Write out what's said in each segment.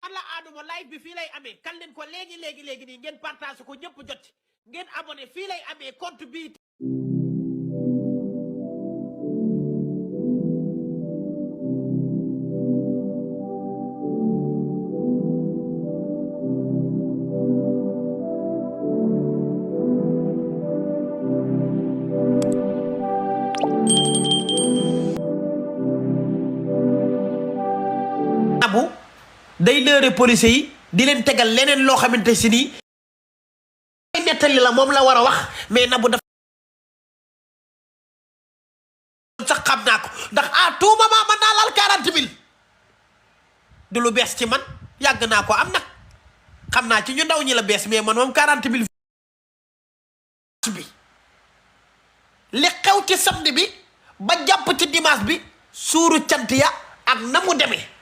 alla Adamo live bi fii lay amee kan leen ko léegi nii ngeen partage ko ñëpp jot ngeen abonné fii lay amee compte bi Nabou day lëre police yi di leen tegal leneen loo xamante si nii ay nettali la moom la war a wax mais Nabou dafa sax xam naa ko ndax à tout moment mën naa laal 40 000 du lu bees ci man yàgg naa ko am nag xam naa ci ñu ndaw ñi la bees mais man moom 40 000 bi li xew ci samedi bi ba jàpp ci dimanche bi suuru cant ya ak na mu demee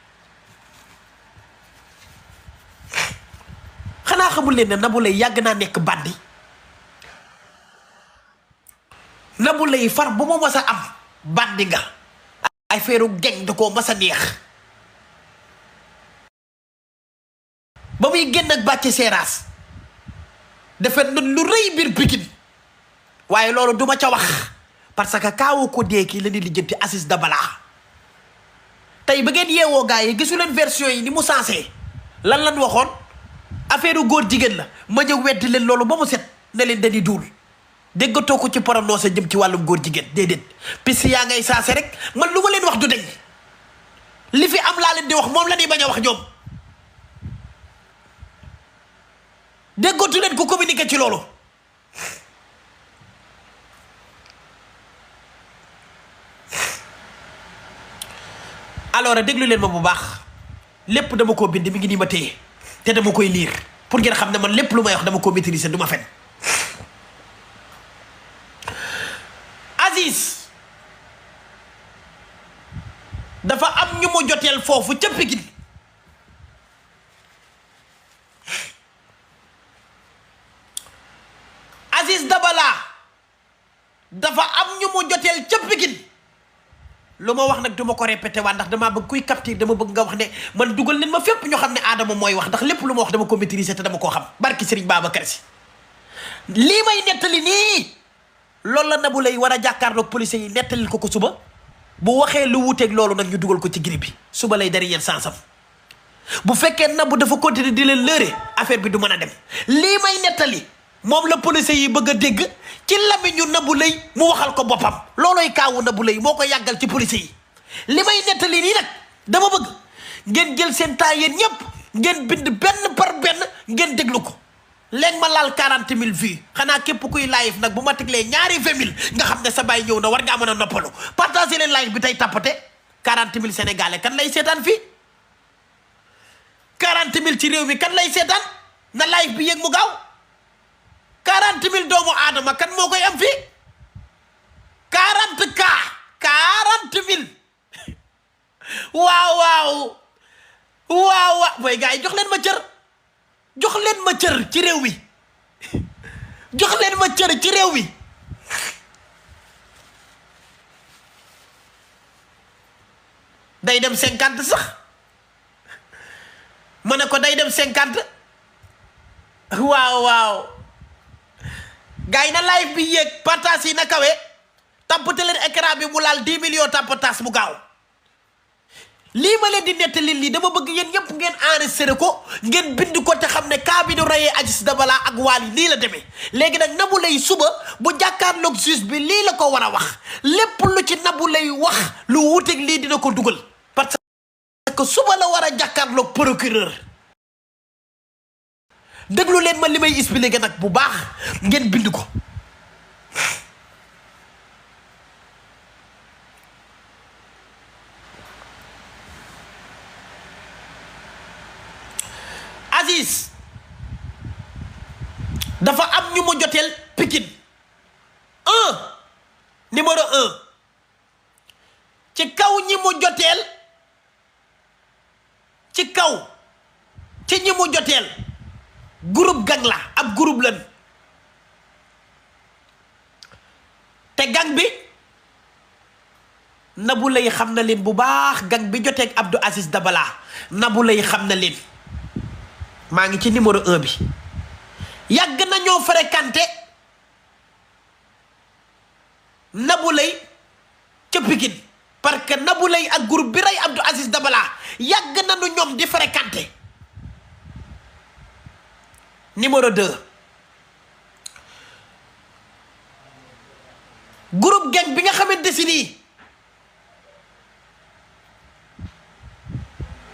xanaa xamul leen ne Nabou Leye yàgg naa nekk bandi Nabou Leye far bu ma mas a am bandi nga ay feeru geng da koo mas a neex ba muy génn ak bàcce seeraas defet na lu rëy biir Pikine waaye loolu duma ca wax parce que kaawu ko dee kii la ni lijjanti Aziz Dabala tey ba ngeen yeewoo gaa yi gisu leen version yi ni mu sensé lan waxoon affaire góor jigéen la ma ñëw weddi leen loolu ba mu set ne leen dañuy duul déggatoo ko ci prononcé jëm ci wàllum góor jigéen déedéet pis yaa ngay saase rek man lu ma leen wax du deñ li fi am laa leen di wax moom la ñuy bañ a wax ñoom déggatu leen ko communiqué ci loolu alors déglu leen ma bu baax lépp dama koo bind mi ngi nii ma téye te dama koy liir pour ngeen xam ne man lépp lu may wax dama ko maîtriser du ma fen Aziz dafa am ñu mu joteel foofu ca Pikine Aziz Dabala dafa am ñu mu joteel ca Pikine lu ma wax nag du ma ko répété waa ndax damaa bëgg kuy capter dama bëgg nga wax ne man dugal leen ma fépp ñoo xam ne Adamo mooy wax ndax lépp lu ma wax dama ko maîtriser te dama koo xam barki Serigne Babacar Sy lii may nettali nii loolu la Nabou Leye war a jàkkaarloog policiers yi nettalil ko suba bu waxee lu wuuteeg loolu nag ñu dugal ko ci grille bi suba lay dari yeen sansam bu fekkee Nabou dafa continuer di leen lëre affaire bi du mën a dem lii may nettali moom la policiers yi bëgg a dégg ci lamiñu Nabou Leye mu waxal ko boppam loolooy kaawu Nabou Leye moo ko yàggal ci policiers yi li may nettali nii nag dama bëgg ngeen jël seen temps yéen ñëpp ngeen bind benn par benn ngeen déglu ko léegi ma laal 40 000 vues xanaa képp kuy live nag bu ma teglee ñaari 20 000 nga xam ne sa baay ñëw na war ngaa mën a noppalu partagé leen live bi tey tappate 40 000 sénégalais kan lay seetaan fii 40 000 ci réew mi kan lay seetaan na live bi yéeg mu gaaw 40 000 doomu aadama kan moo koy am fii 40K 40 000 waaw booy gars yi jox leen ma cër ci réew mi jox leen ma cër ci réew mi day dem 50 sax ma ne ko day dem 50 waaw gars yi na live bi yéeg partage yi na kawe tampate leen écran bi mu laal 10 millions tampatas mu gaaw lii ma leen di nettali lii dama bëgg yéen ñëpp ngeen enregistré ko ngeen bind ko te xam ne kaa bi du rayee Aziz Dabala ak Wally lii la demee léegi nag Nabou Leye suba bu jàkkaarloog juge bi lii la ko war a wax lépp lu ci Nabou Leye wax lu wuuteeg lii dina ko dugal parce que suba la war a jàkkaarloog procureur déglu leen ma li may expliqué nag bu baax ngeen bind ko Aziz dafa am ñu mu joteel Pikine numéro 1 ci kaw ñi mu joteel ci ñi mu joteel groupe gang la ab groupe lan te gang bi Nabou Leye xam na leen bu baax gang bi joteeg Abdou Aziz Dabala Nabou Leye xam na leen maa ngi ci numéro 1 bi yàgg nañoo fréquenté Nabou Leye ca Pikine parce que Nabou Leye ak groupe bi rey Abdou Aziz Dabala yàgg nañu ñoom di fréquenté. numéro 2 groupe gang bi nga xamante si nii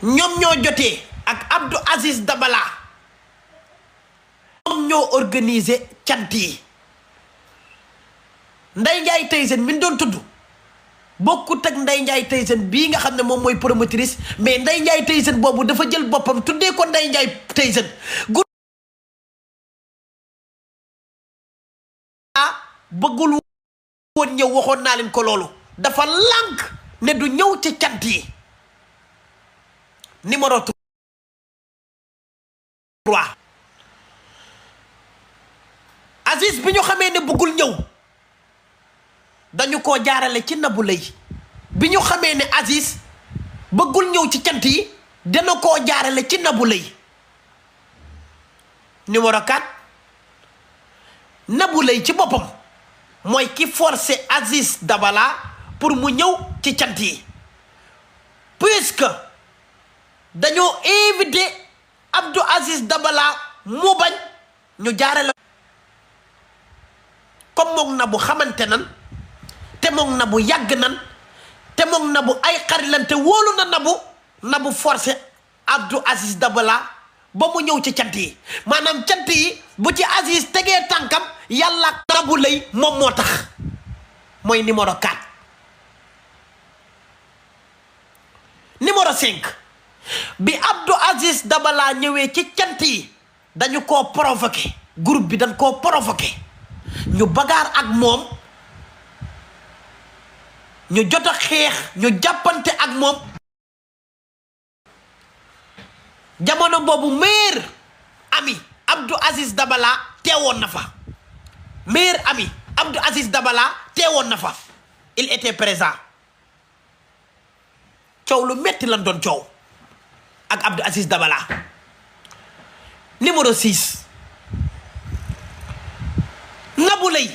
ñoom ñoo jotee ak Abdou Aziz Dabala ñoom ñoo organiser cant yi. Ndeye Ndiaye Tyson mi ñu doon tudd bokkut ak Ndeye Ndiaye Tyson bii nga xam ne moom mooy promotrice mais Ndeye Ndiaye Tyson boobu dafa jël boppam tuddee ko Ndeye Ndiaye Tyson. bëggul woon ñëw waxoon naa leen ko loolu dafa lànk ne du ñëw ci cant yi. numéro 3 Aziz bi ñu xamee ne bëggul ñëw dañu koo jaarale ci Nabou Leye bi ñu xamee ne Aziz bëggul ñëw ci cant yi dana koo jaarale ci Nabou Leye. numéro 4 Nabou Leye ci boppam mooy ki forcé Aziz Dabala pour mu ñëw ci cant yi puisque dañoo invité Abdou Aziz Dabala mu bañ ñu jaarale comme moom Nabou xamante nan te moom Nabou yàgg nan te moom Nabou ay xarit lan te wóolu na Nabou forcé Abdou Aziz Dabala ba mu ñëw ci cant yi maanaam cant yi bu ci Aziz tegee tànkam yàlla ak Nabou Leye moom moo tax mooy numéro 4. numéro 5 bi Abdou Aziz Dabala ñëwee ci cant yi dañu koo provoqué groupe bi dañ koo provoqué ñu bagaar ak moom ñu jot a xeex ñu jàppante ak moom. jamono boobu meilleur ami Abdou Aziz Dabala teewoon na fa meilleur ami Abdou Aziz Dabala teewoon na fa il était présent coow lu metti lan doon coow ak Abdou Aziz Dabala. numéro 6 Nabou Leye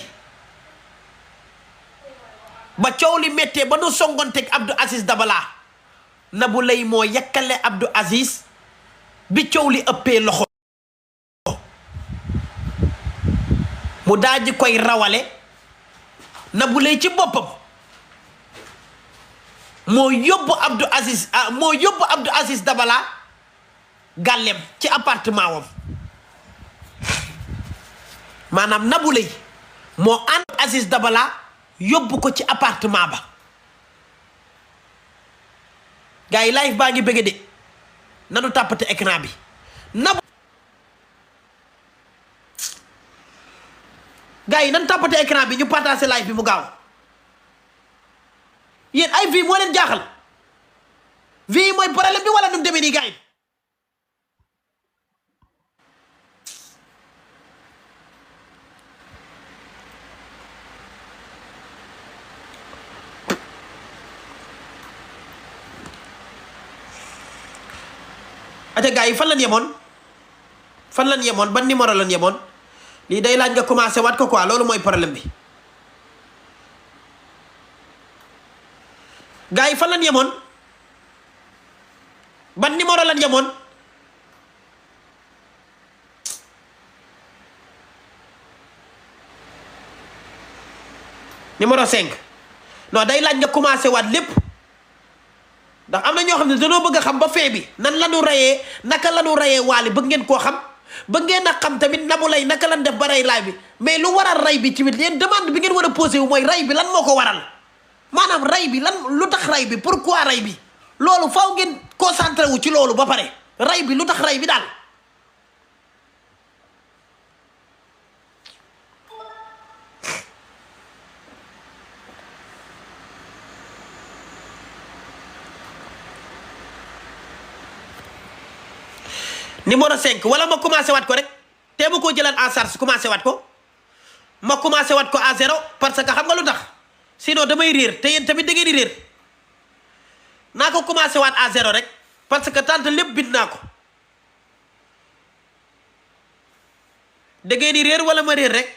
ba coow li méttee ba nu songonteeg Abdou Aziz Dabala Nabou Leye moo yekkale Abdou Aziz bi coow li ëppee loxo mu daal di koy rawale. Nabou Leye ci boppam moo yóbbu Abdou Aziz Dabala gàllem ci appartement wam maanaam Nabou Leye moo ànd Aziz Dabala yóbbu ko ci appartement ba. gars yi live baa ngi bëgg de nanu tàppate écran bi. gars yi nan tàppate écran bi ñu partagé live bi mu gaaw. yéen ay vie moo leen jaaxal vie yi mooy problème bi wala nu mu demee nii gars yi. ate gars yi fan lan yemoon ban numéro lan yemoon lii day laaj nga commencé waat ko quoi loolu mooy problème bi. gars yi fan lan yemoon ban numéro lan yemoon numéro 5 non day laaj nga commencé waat lépp ndax am na ñoo xam ne dañoo bëgg a xam ba fee bi nan lanu rayee naka lanu rayee Wally bëgg ngeen koo xam bëgg ngeen a xam tamit Nabou Leye naka lan def ba rey laay bi mais lu waral ray bi tamit yéen demande bi ngeen war a posé wu mooy ray bi lan moo ko waral maanaam ray bi lan lu tax ray bi pourquoi ray bi loolu faaw ngeen concentré wu ci loolu ba pare ray bi lu tax ray bi daal. numéro 5 wala ma commencé waat ko rek te ma koo jëlaat en charge commencé waat ko ma commencé waat ko à 0 parce que xam nga lu tax sinon damay réer te yéen tamit da ngeen di réer naa ko commencé waat à 0 rek parce que tant lépp bind naa ko da ngeen di réer wala ma réer rek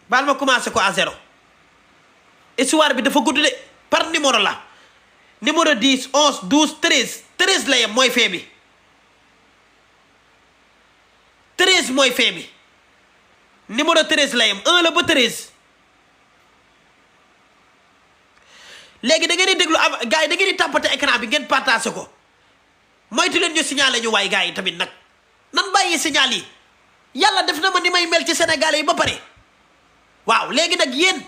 baal ma commencé ko à 0. histoire bi dafa gudd de par numéro la numéro 10 11 12 13 13 la yem mooy fee bi 13 mooy fee bi numéro 13 la yem 1 la ba 13 léegi da ngeen di déglu am gars yi da ngeen di tàmpate écran bi ngeen partagé ko moytu leen ñu signalé ñu waay gars yi tamit nag nan bàyyi signal yi yàlla def na ma ni may mel ci Sénégalais yi ba pare waaw léegi nag yéen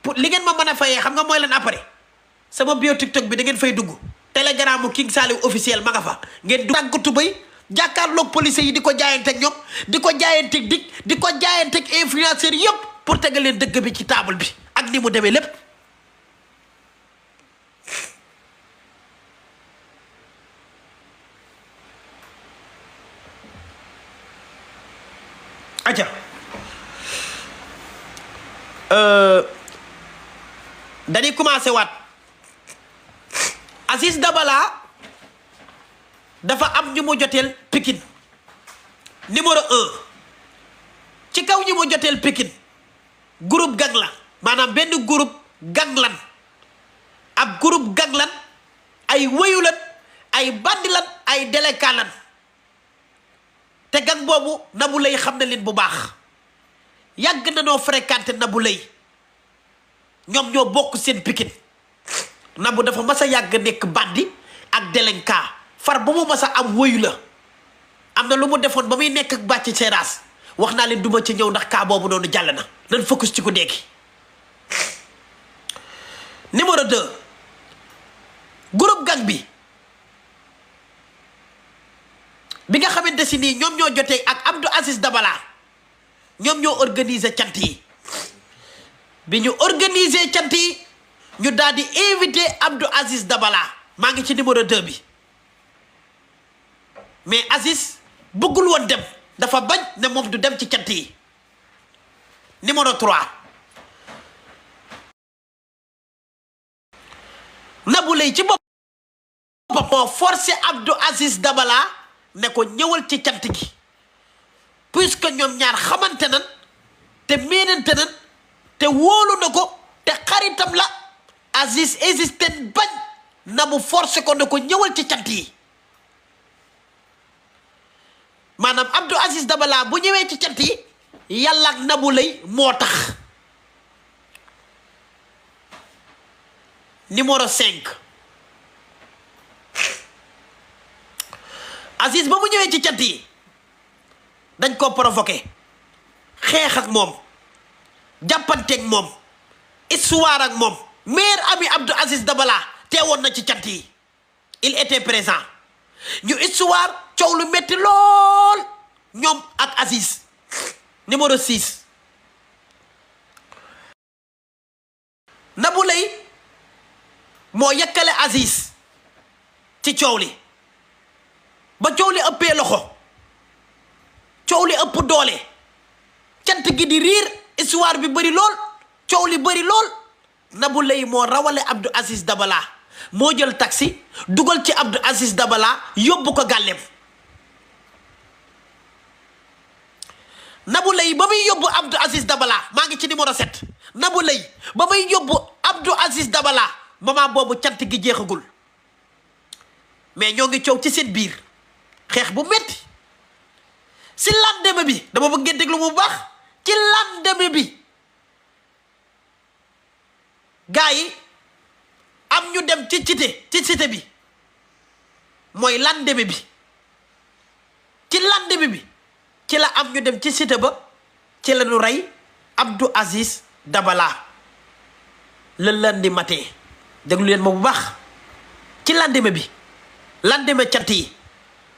pour li ngeen ma mën a fayee xam nga mooy leen après sama bio TikTok bi da ngeen fay dugg telegram King Saliou officiel ma nga fa ngeen du tàggatu bay jàkkaarloog police yi di ko jaayanteeg ñoom di ko jaayanteeg dik di ko jaayanteeg influenceurs yëpp pour tegal leen dëgg bi ci table bi ak ni mu demee lépp aja dañuy commencé waat Aziz Dabala dafa am ñu mu joteel Pikine numéro 1 ci kaw ñu mu joteel Pikine groupe gang la maanaam benn groupe gang lan ab groupe gang lan ay wëyu lan ay bandi lan ay délinquant lan te gang boobu Nabou Leye xam na leen bu baax yàgg na noo fréquenté Nabou Leye ñoom ñoo bokk seen Pikine Nabou dafa mas a yàgg nekk bandi ak délinquant far ba mu mas a am wëyu la am na lu mu defoon ba muy nekk ak bàcc seeraas wax naa leen duma ci ñëw ndax kaa boobu noonu jàll na nan focus ci ku dekki numéro 2 groupe gang bi nga xamante si nii ñoom ñoo jotee ak Abdou Aziz Dabala ñoom ñoo organiser cant yi bi ñu organiser cant yi ñu daal di invité Abdou Aziz Dabala maa ngi ci numéro 2 bi mais Aziz bëggul woon dem dafa bañ ne moom du dem ci cant yi numéro 3 Nabou Leye ci boppam moo forcé Abdou Aziz Dabala ne ko ñëwal ci cant gi puisque ñoom ñaar xamante nan te miinante nan te wóolu na ko te xaritam la Aziz hésité bañ Nabou forcé ko ne ko ñëwal ci cant yi maanaam Abdou Aziz Dabala bu ñëwee ci cant yi yàlla ak Nabou Leye moo tax numéro 5 Aziz ba mu ñëwee ci cant yi dañ koo provoqué xeex ak moom jàppanteeg moom histoire ak moom meilleur ami Abdou Aziz Dabala teewoon na ci cant yi il était présent ñu histoire coow lu metti lool ñoom ak Aziz numéro 6 Nabou Leye moo yëkkale Aziz ci coow li ba coow li ëppee loxo coow li ëpp doole cant gi di riir histoire bi bëri lool coow li bëri lool Nabou Leye moo rawale Abdou Aziz Dabala moo jël taxi dugal ci Abdou Aziz Dabala yóbbu ko gàlleem Nabou Leye ba muy yóbbu Abdou Aziz Dabala maa ngi ci numéro 7 Nabou Leye ba muy yóbbu Abdou Aziz Dabala moment boobu cant gi jeexagul mais ñoo ngi coow ci seen biir xeex bu metti si lendemain bi dama bëgg ngeen déglu bu baax ci lendemain bi gars yi am ñu dem ci cité bi mooy lendemain bi ci lendemain bi ci la am ñu dem ci cité ba ci la ñu rey Abdou Aziz Dabala le lundi matin déglu leen ma bu baax ci lendemain bi lendemain cant yi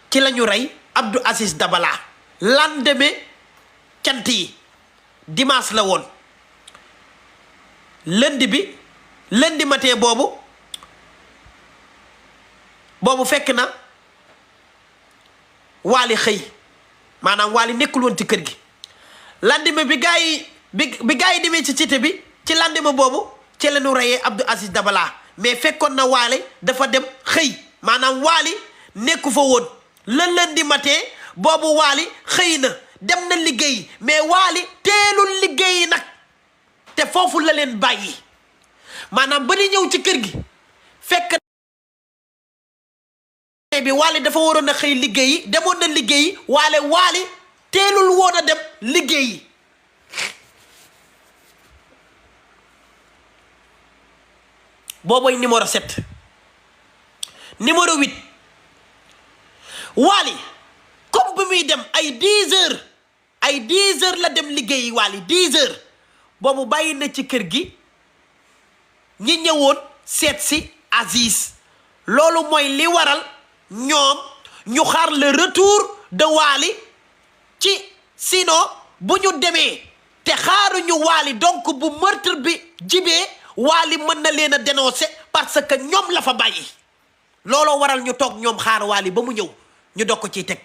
ci la ñu rey Abdou Aziz Dabala lendemain cant yi dimanche la woon lundi matin boobu fekk na Waly xëy maanaam Waly nekkul woon ci kër gi lendemain bi gaa yi demee ci cité bi ci lendemain boobu ci la ñu reyee Abdou Aziz Dabala mais fekkoon na Waly dafa dem xëy maanaam Waly nekku fa woon le lundi matin boobu Waly xëy na dem na liggéey mais Wally teelul liggéeyi nag te foofu la leen bàyyi maanaam ba di ñëw ci kër gi fekk bi Wally dafa waroon a xëy liggéeyi demoon na liggéeyi Wally teelul woon a dem liggéeyi booboy numéro 7 numéro 8 Wally comme bi muy dem ay 10 heures la dem liggéeyi Wally 10 heures boobu bàyyi na ci kër gi ñi ñëwoon seet si Aziz loolu mooy li waral ñoom ñu xaar le retour de Wally ci sinon bu ñu demee te xaaruñu Wally donc bu meurtre bi jibee Wally mën na leen a dénoncer parce que ñoom la fa bàyyi looloo waral ñu toog ñoom xaar Wally ba mu ñëw ñu dog ko ciy teg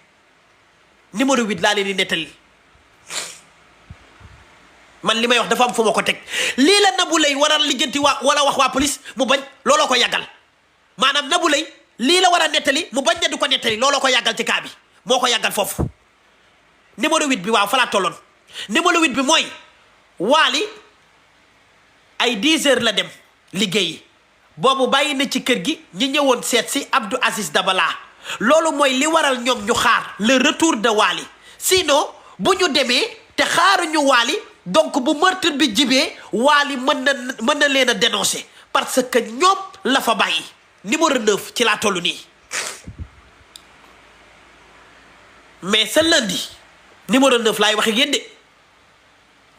numéro 8 laa leen di nettali man li may wax dafa am fu ma ko teg lii la Nabou Leye waral lijjanti wala wax waa police mu bañ looloo ko yàggal maanaam Nabou Leye lii la war a nettali mu bañ ne du ko nettali looloo ko yàggal ci cas bi moo ko yàggal foofu numéro 8 bi waaw fa laa tolloon numéro 8 bi mooy Wally ay 10 heures la dem liggéeyi boobu bàyyi na ci kër gi ñi ñëwoon seet si Abdou Aziz Dabala loolu mooy li waral ñoom ñu xaar le retour de Wally sinon bu ñu demee te xaaruñu Wally donc bu meurtre bi jibee Wally mën na leen a dénoncer parce que ñoom la fa bàyyi numéro 9 ci laa toll nii mais ce lundi numéro 9 laay waxe yéen de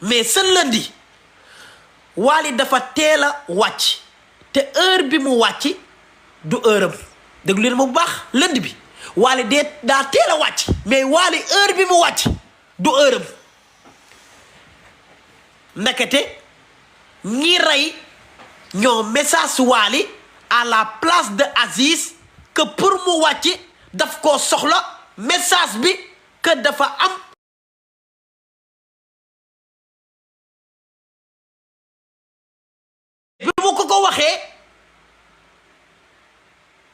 mais ce lundi Wally dafa teel a wàcc te heure bi mu wàcc du heure am déglu leen ma bu baax lundi bi Wally daa teel a wàcc mais Wally heure bi mu wàcc du heure am ndekete ñi rey ñoo message Wally à la place de Aziz que pour mu wàcc daf koo soxla message bi que dafa am bi mu ko waxee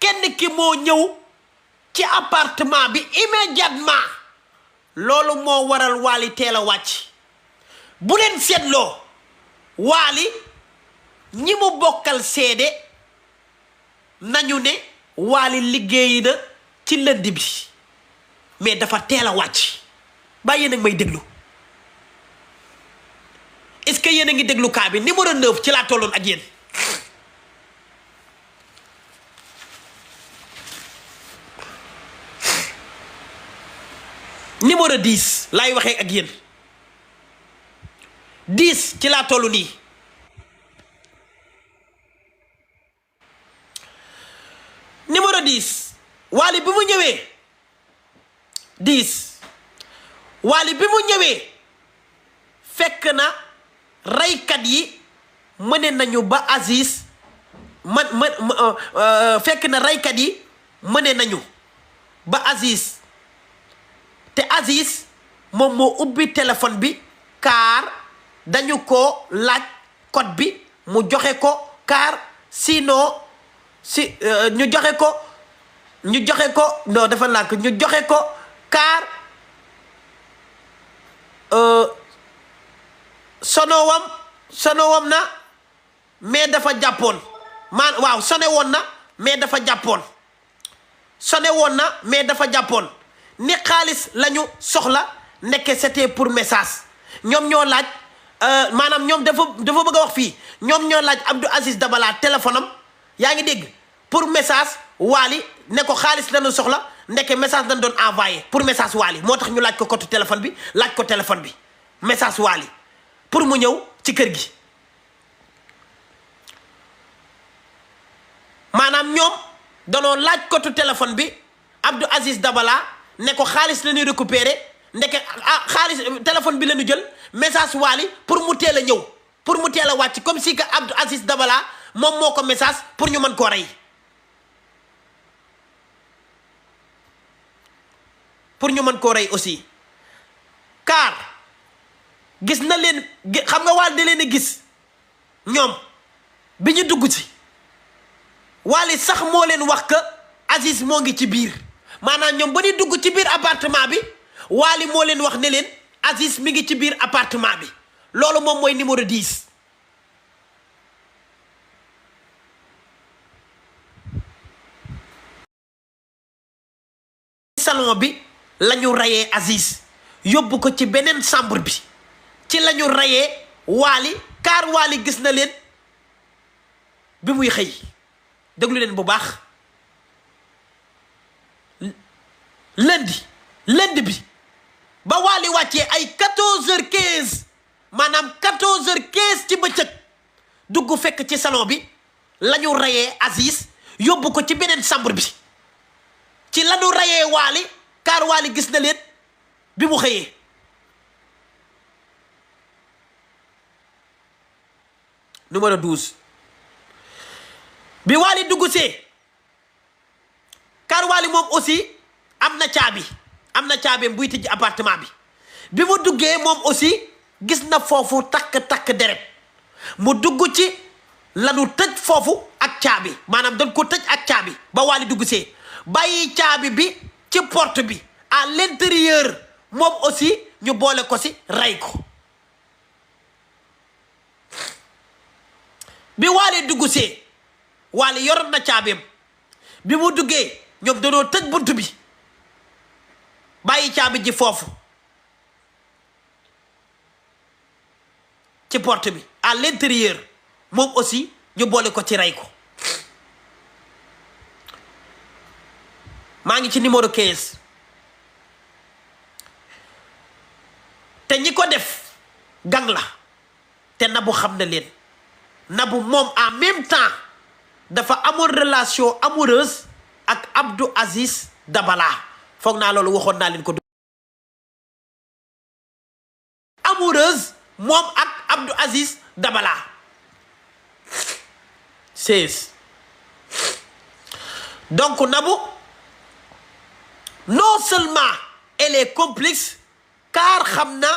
kenn ki moo ñëw ci appartement bi immédiatement loolu moo waral Wally teel a wàcc bu leen seetloo Wally ñi mu bokkal seede nañu ne Wally liggéeyi na ci lënd bi mais dafa teel a wàcc bàyyi nag may déglu est-ce que yéen a ngi déglu kaa bi numéro 9 ci laa tolloon ak yéen numéro 10 laay waxee ak yéen 10 ci laa toll nii numéro 10 Wally bi mu ñëwee 10 Wally bi mu ñëwee fekk na reykat yi mëne nañu ba Aziz fekk na reykat yi mëne nañu ba Aziz te Aziz moom moo ubbi téléphone bi car dañu ko laaj code bi mu joxe ko car sinon ñu joxe ko non dafa lànk ñu joxe ko car sonowam na mais dafa jàppoon waaw sone woon na mais dafa jàppoon ni xaalis lañu soxla nekke c'était pour message ñoom ñoo laaj maanaam ñoom dafa bëgg a wax fii ñoom ñoo laaj Abdou Aziz Dabala téléphone am yaa ngi dégg pour message Wally ne ko xaalis lañu soxla ndekke message dañ doon envoyé pour message Wally moo tax ñu laaj ko code téléphone bi laaj ko téléphone bi message Wally pour mu ñëw ci kër gi maanaam ñoom danoo laaj code téléphone bi Abdou Aziz Dabala ne ko xaalis la ñuy récupérer ndeke xaalis téléphone bi la ñu jël message Wally pour mu teel a ñëw pour mu teel a wàcc comme si que Abdou Aziz Dabala moom moo ko message pour ñu mën koo rey aussi car gis na leen xam nga Wally da leen a gis ñoom bi ñu dugg ci Wally sax moo leen wax que Aziz moo ngi ci biir maanaam ñoom ba ñu dugg ci biir appartement bi Wally moo leen wax ne leen Aziz mi ngi ci biir appartement bi loolu moom mooy numéro 10. salon bi lañu rayee Aziz yóbbu ko ci beneen chambre bi ci lañu rayee Wally car Wally gis na leen bi muy xëy déglu leen bu baax lundi bi ba Wally wàccee ay 14h15 maanaam 14h15 ci bëccëg dugg fekk ci salon bi lañu rayee Aziz yóbbu ko ci beneen chambre bi ci lañu rayee Wally car Wally gis na leen bi mu xëyee numéro 12 bi Wally dugg see car Wally moom aussi am na caabi buy tijji appartement bi mu duggee moom aussi gis na foofu takk deret mu dugg ci lanu tëj foofu ak caabi maanaam dañ ko tëj ak caabi ba Wally dugg see bàyyi caabi bi ci porte bi à l'intérieur moom aussi ñu boole ko si rey ko bi Wally dugg see Wally yoroon na caabeem bi mu duggee ñoom dañoo tëj bunt bi bàyyi caabi ji foofu ci porte bi à l'intérieur moom aussi ñu boole ko ci rey ko maa ngi ci numéro 15 te ñi ko def gang la te Nabou xam na leen Nabou moom en même temps dafa amoon relation amoureuse ak Abdou Aziz Dabala foog naa loolu waxoon naa leen ko amoureuse moom ak Abdou Aziz Dabala 16 donc Nabou non seulement elle est complice car xam na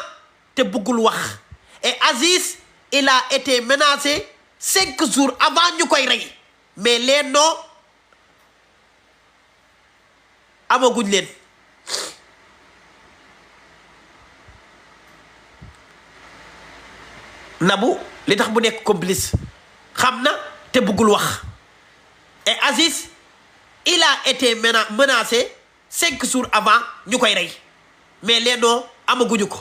te bëggul wax et Aziz il a été menacé 5 jours avant ñu koy rey mais les noms amaguñ leen Nabou li tax bu nekk complice xam na te bëggul wax et Aziz il a été menacé 5 jours avant ñu koy rey mais les noms amaguñu ko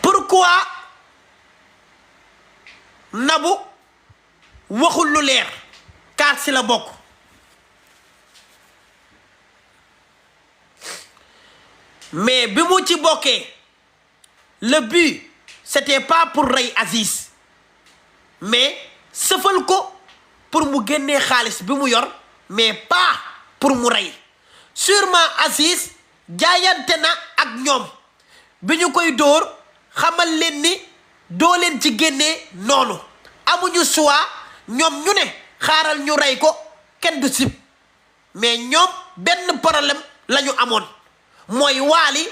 pourquoi Nabou waxul lu leer car si la bokk mais bi mu ci bokkee le but c'était pas pour rey Aziz mais sëfal ko pour mu génnee xaalis bi mu yor mais pas pour mu rey sûrement Aziz jaayante na ak ñoom bi ñu koy dóor xamal leen ni doo leen ci génnee noonu amuñu choix ñoom ñu ne xaaral ñu rey ko kenn du sib mais ñoom benn problème la ñu amoon mooy Wally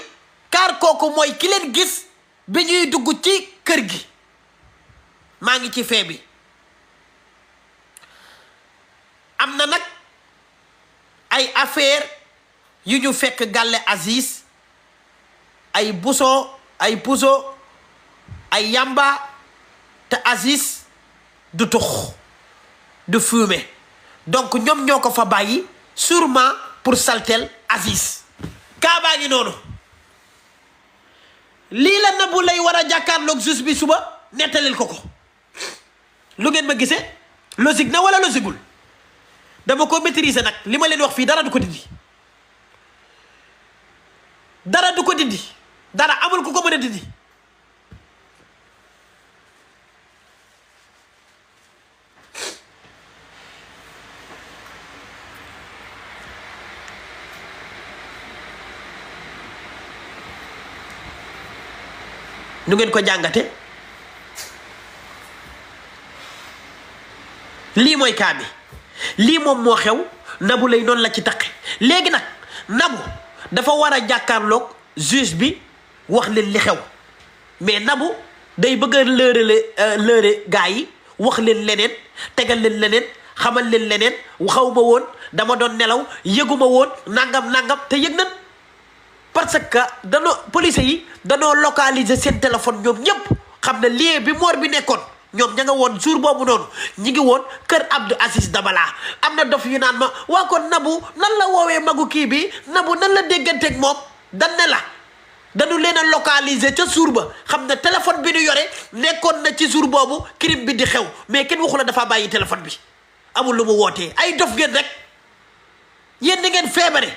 car kooku mooy ki leen gis bi ñuy dugg ci kër gi maa ngi ci fee bi am na nag ay affaire yu ñu fekk gàlle Aziz ay buso ay puso ay yamba te Aziz du tux du fumer donc ñoom ñoo ko fa bàyyi sûrement pour saltel Aziz kaabaa ngi noonu lii la Nabou lay war a jàkkaarloog juge bi suba nettalil ko lu ngeen ma gisee logique na wala logiqueul dama ko maîtriser nag li ma leen wax fii dara du ko dindi dara amul ku ko mën a dindi nu ngeen ko jàngate lii mooy kaa bi lii moom moo xew Nabou lay noonu la ci taqe léegi nag Nabou dafa war a jàkkaarloog juge bi wax leen li xew mais Nabou day bëgg a lëre gaa yi wax leen leneen tegal leen leneen xamal leen leneen xaw ma woon dama doon nelaw yëguma woon nangam te yëg nañ parce que police yi danoo localiser seen téléphone ñoom ñëpp xam ne lieu bi moor bi nekkoon ñoom ña nga woon jour boobu noonu ñi ngi woon kër Abdou Aziz Dabala am na dof yu naan ma waa kon Nabou nan la woowee magu kii bi Nabou nan la dégganteeg moom dan ne la dañu leen a localiser ca jour ba xam ne téléphone bi ñu yore nekkoon na ci jour boobu crime bi di xew mais kenn waxu la dafa bàyyi téléphone bi amul lu mu wootee ay dof ngeen rek yéen ni ngeen feebare